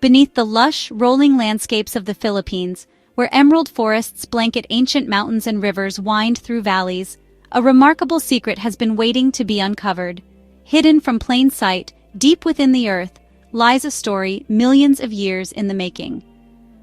Beneath the lush, rolling landscapes of the Philippines, where emerald forests blanket ancient mountains and rivers wind through valleys, a remarkable secret has been waiting to be uncovered. Hidden from plain sight, deep within the earth, lies a story millions of years in the making.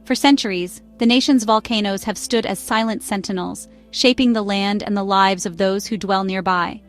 For centuries, the nation's volcanoes have stood as silent sentinels, shaping the land and the lives of those who dwell nearby.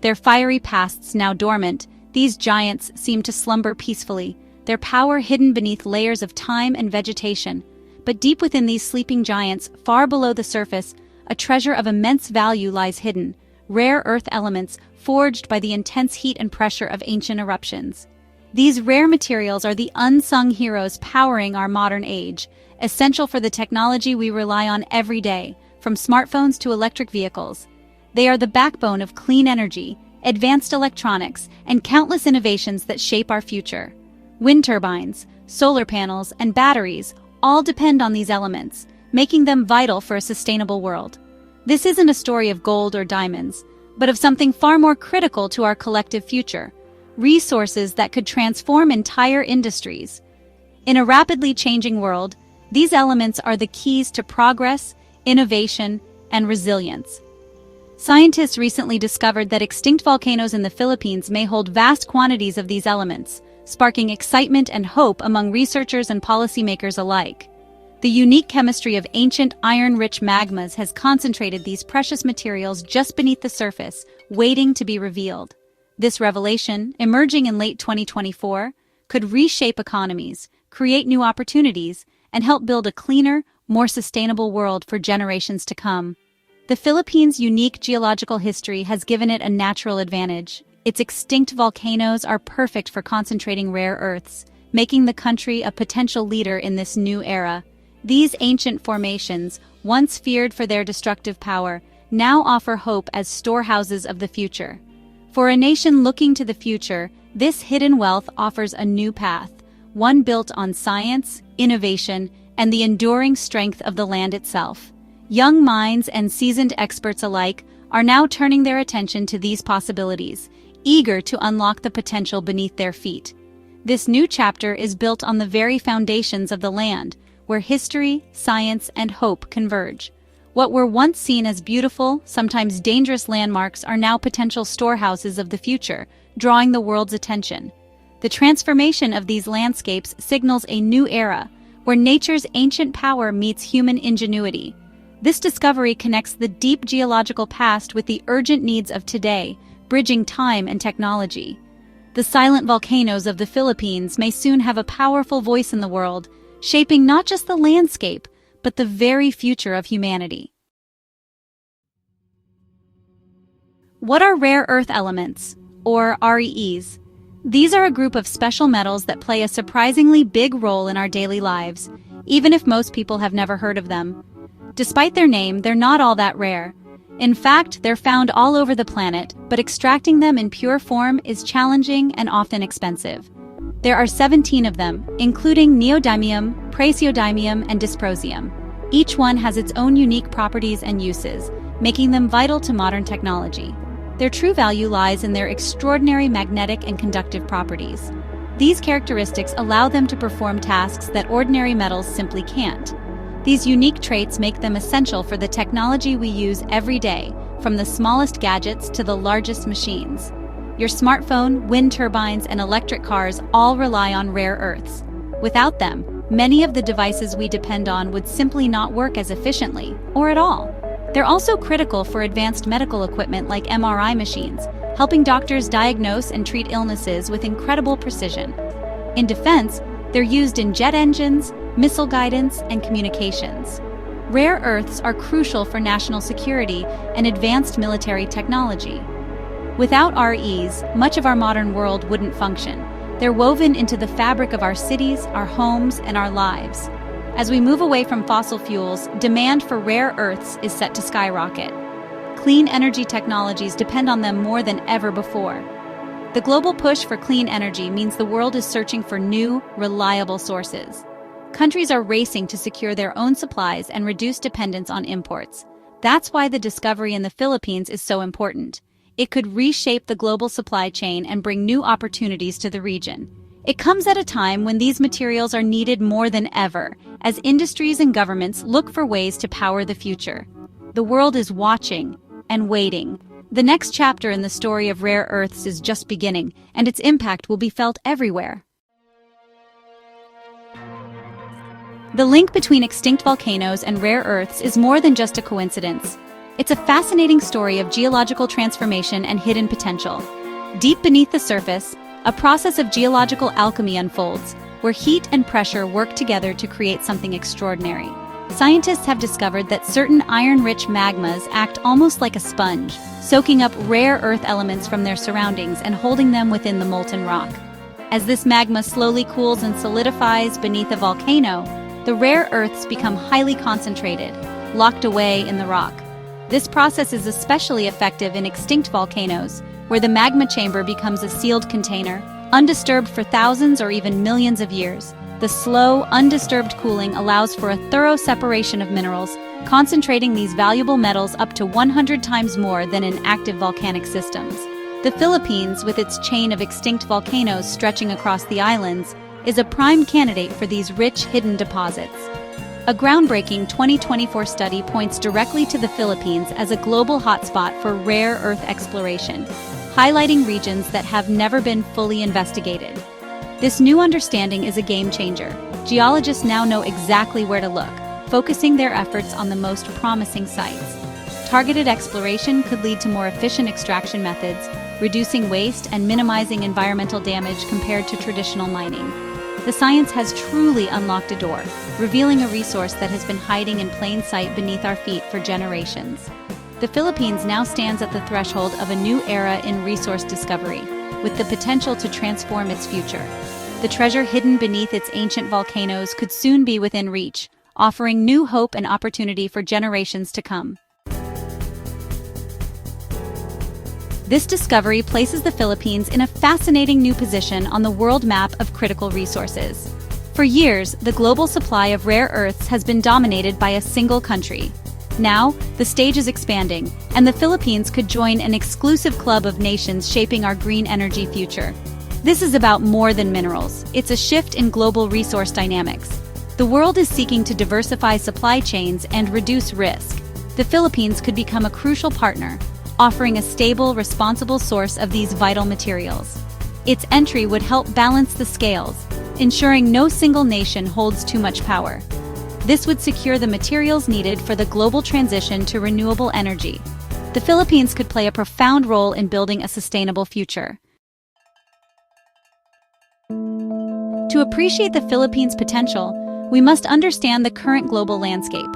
Their fiery pasts now dormant, these giants seem to slumber peacefully, their power hidden beneath layers of time and vegetation. But deep within these sleeping giants, far below the surface, a treasure of immense value lies hidden, rare earth elements forged by the intense heat and pressure of ancient eruptions. These rare materials are the unsung heroes powering our modern age, essential for the technology we rely on every day, from smartphones to electric vehicles. They are the backbone of clean energy, advanced electronics, and countless innovations that shape our future. Wind turbines, solar panels, and batteries all depend on these elements, making them vital for a sustainable world. This isn't a story of gold or diamonds, but of something far more critical to our collective future: resources that could transform entire industries. In a rapidly changing world, these elements are the keys to progress, innovation, and resilience. Scientists recently discovered that extinct volcanoes in the Philippines may hold vast quantities of these elements, sparking excitement and hope among researchers and policymakers alike. The unique chemistry of ancient iron-rich magmas has concentrated these precious materials just beneath the surface, waiting to be revealed. This revelation, emerging in late 2024, could reshape economies, create new opportunities, and help build a cleaner, more sustainable world for generations to come. The Philippines' unique geological history has given it a natural advantage. Its extinct volcanoes are perfect for concentrating rare earths, making the country a potential leader in this new era. These ancient formations, once feared for their destructive power, now offer hope as storehouses of the future. For a nation looking to the future, this hidden wealth offers a new path, one built on science, innovation, and the enduring strength of the land itself. Young minds and seasoned experts alike are now turning their attention to these possibilities, eager to unlock the potential beneath their feet. This new chapter is built on the very foundations of the land, where history, science, and hope converge. What were once seen as beautiful, sometimes dangerous landmarks are now potential storehouses of the future, drawing the world's attention. The transformation of these landscapes signals a new era, where nature's ancient power meets human ingenuity. This discovery connects the deep geological past with the urgent needs of today, bridging time and technology. The silent volcanoes of the Philippines may soon have a powerful voice in the world, shaping not just the landscape, but the very future of humanity. What are rare earth elements, or REEs? These are a group of special metals that play a surprisingly big role in our daily lives, even if most people have never heard of them. Despite their name, they're not all that rare. In fact, they're found all over the planet, but extracting them in pure form is challenging and often expensive. There are 17 of them, including neodymium, praseodymium, and dysprosium. Each one has its own unique properties and uses, making them vital to modern technology. Their true value lies in their extraordinary magnetic and conductive properties. These characteristics allow them to perform tasks that ordinary metals simply can't. These unique traits make them essential for the technology we use every day, from the smallest gadgets to the largest machines. Your smartphone, wind turbines, and electric cars all rely on rare earths. Without them, many of the devices we depend on would simply not work as efficiently, or at all. They're also critical for advanced medical equipment like MRI machines, helping doctors diagnose and treat illnesses with incredible precision. In defense, they're used in jet engines, missile guidance, and communications. Rare earths are crucial for national security and advanced military technology. Without REs, much of our modern world wouldn't function. They're woven into the fabric of our cities, our homes, and our lives. As we move away from fossil fuels, demand for rare earths is set to skyrocket. Clean energy technologies depend on them more than ever before. The global push for clean energy means the world is searching for new, reliable sources. Countries are racing to secure their own supplies and reduce dependence on imports. That's why the discovery in the Philippines is so important. It could reshape the global supply chain and bring new opportunities to the region. It comes at a time when these materials are needed more than ever, as industries and governments look for ways to power the future. The world is watching and waiting. The next chapter in the story of rare earths is just beginning, and its impact will be felt everywhere. The link between extinct volcanoes and rare earths is more than just a coincidence. It's a fascinating story of geological transformation and hidden potential. Deep beneath the surface, a process of geological alchemy unfolds, where heat and pressure work together to create something extraordinary. Scientists have discovered that certain iron-rich magmas act almost like a sponge, soaking up rare earth elements from their surroundings and holding them within the molten rock. As this magma slowly cools and solidifies beneath a volcano, the rare earths become highly concentrated, locked away in the rock. This process is especially effective in extinct volcanoes, where the magma chamber becomes a sealed container, undisturbed for thousands or even millions of years. The slow, undisturbed cooling allows for a thorough separation of minerals, concentrating these valuable metals up to 100 times more than in active volcanic systems. The Philippines, with its chain of extinct volcanoes stretching across the islands, is a prime candidate for these rich, hidden deposits. A groundbreaking 2024 study points directly to the Philippines as a global hotspot for rare earth exploration, highlighting regions that have never been fully investigated. This new understanding is a game changer. Geologists now know exactly where to look, focusing their efforts on the most promising sites. Targeted exploration could lead to more efficient extraction methods, reducing waste and minimizing environmental damage compared to traditional mining. The science has truly unlocked a door, revealing a resource that has been hiding in plain sight beneath our feet for generations. The Philippines now stands at the threshold of a new era in resource discovery, with the potential to transform its future. The treasure hidden beneath its ancient volcanoes could soon be within reach, offering new hope and opportunity for generations to come. This discovery places the Philippines in a fascinating new position on the world map of critical resources. For years, the global supply of rare earths has been dominated by a single country. Now, the stage is expanding, and the Philippines could join an exclusive club of nations shaping our green energy future. This is about more than minerals. It's a shift in global resource dynamics. The world is seeking to diversify supply chains and reduce risk. The Philippines could become a crucial partner, offering a stable, responsible source of these vital materials. Its entry would help balance the scales, ensuring no single nation holds too much power. This would secure the materials needed for the global transition to renewable energy. The Philippines could play a profound role in building a sustainable future. To appreciate the Philippines' potential, we must understand the current global landscape.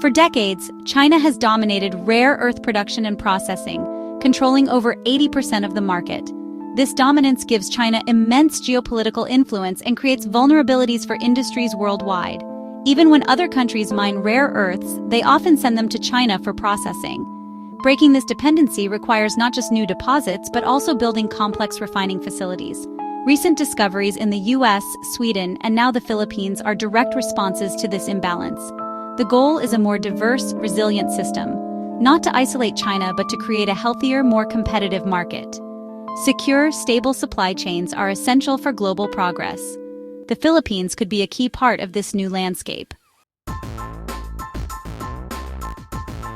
For decades, China has dominated rare earth production and processing, controlling over 80% of the market. This dominance gives China immense geopolitical influence and creates vulnerabilities for industries worldwide. Even when other countries mine rare earths, they often send them to China for processing. Breaking this dependency requires not just new deposits, but also building complex refining facilities. Recent discoveries in the US, Sweden, and now the Philippines are direct responses to this imbalance. The goal is a more diverse, resilient system, not to isolate China but to create a healthier, more competitive market. Secure, stable supply chains are essential for global progress. The Philippines could be a key part of this new landscape.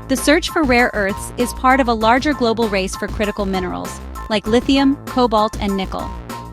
The search for rare earths is part of a larger global race for critical minerals, like lithium, cobalt, and nickel.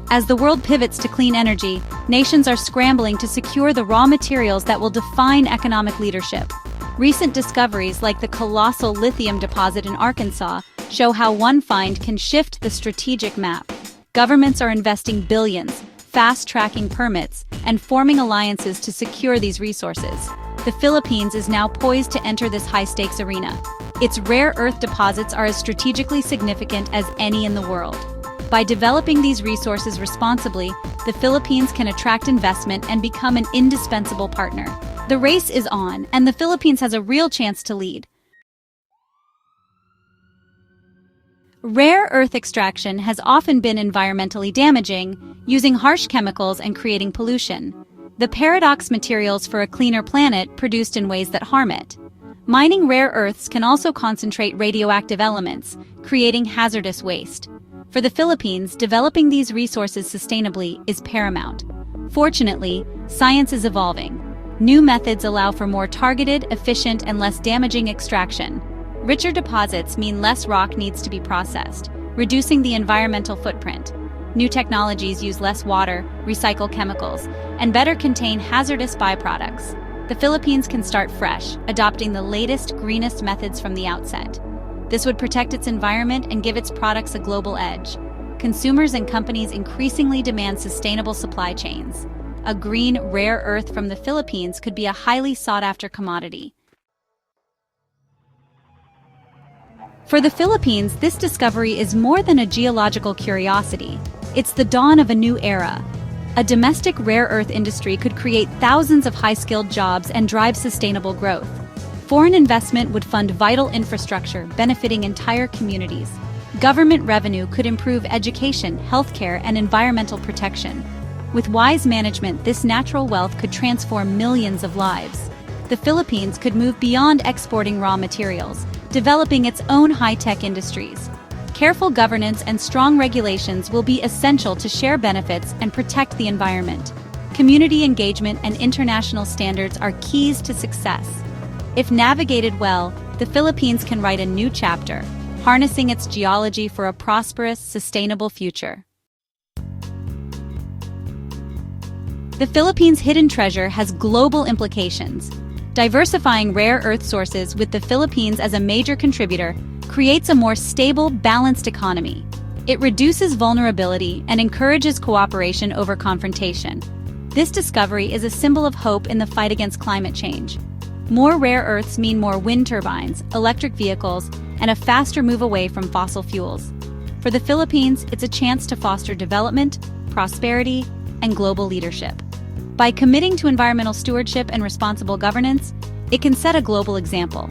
As the world pivots to clean energy, nations are scrambling to secure the raw materials that will define economic leadership. Recent discoveries like the colossal lithium deposit in Arkansas show how one find can shift the strategic map. Governments are investing billions, fast-tracking permits, and forming alliances to secure these resources. The Philippines is now poised to enter this high-stakes arena. Its rare earth deposits are as strategically significant as any in the world. By developing these resources responsibly, the Philippines can attract investment and become an indispensable partner. The race is on, and the Philippines has a real chance to lead. Rare earth extraction has often been environmentally damaging, using harsh chemicals and creating pollution. The paradox materials for a cleaner planet produced in ways that harm it. Mining rare earths can also concentrate radioactive elements, creating hazardous waste. For the Philippines, developing these resources sustainably is paramount. Fortunately, science is evolving. New methods allow for more targeted, efficient, and less damaging extraction. Richer deposits mean less rock needs to be processed, reducing the environmental footprint. New technologies use less water, recycle chemicals, and better contain hazardous byproducts. The Philippines can start fresh, adopting the latest, greenest methods from the outset. This would protect its environment and give its products a global edge. Consumers and companies increasingly demand sustainable supply chains. A green, rare earth from the Philippines could be a highly sought-after commodity. For the Philippines, this discovery is more than a geological curiosity. It's the dawn of a new era. A domestic rare earth industry could create thousands of high-skilled jobs and drive sustainable growth. Foreign investment would fund vital infrastructure, benefiting entire communities. Government revenue could improve education, healthcare, and environmental protection. With wise management, this natural wealth could transform millions of lives. The Philippines could move beyond exporting raw materials, developing its own high-tech industries. Careful governance and strong regulations will be essential to share benefits and protect the environment. Community engagement and international standards are keys to success. If navigated well, the Philippines can write a new chapter, harnessing its geology for a prosperous, sustainable future. The Philippines' hidden treasure has global implications. Diversifying rare earth sources with the Philippines as a major contributor creates a more stable, balanced economy. It reduces vulnerability and encourages cooperation over confrontation. This discovery is a symbol of hope in the fight against climate change. More rare earths mean more wind turbines, electric vehicles, and a faster move away from fossil fuels. For the Philippines, it's a chance to foster development, prosperity, and global leadership. By committing to environmental stewardship and responsible governance, it can set a global example.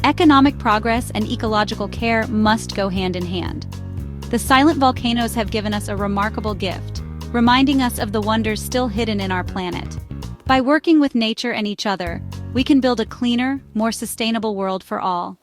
Economic progress and ecological care must go hand in hand. The silent volcanoes have given us a remarkable gift, reminding us of the wonders still hidden in our planet. By working with nature and each other, we can build a cleaner, more sustainable world for all.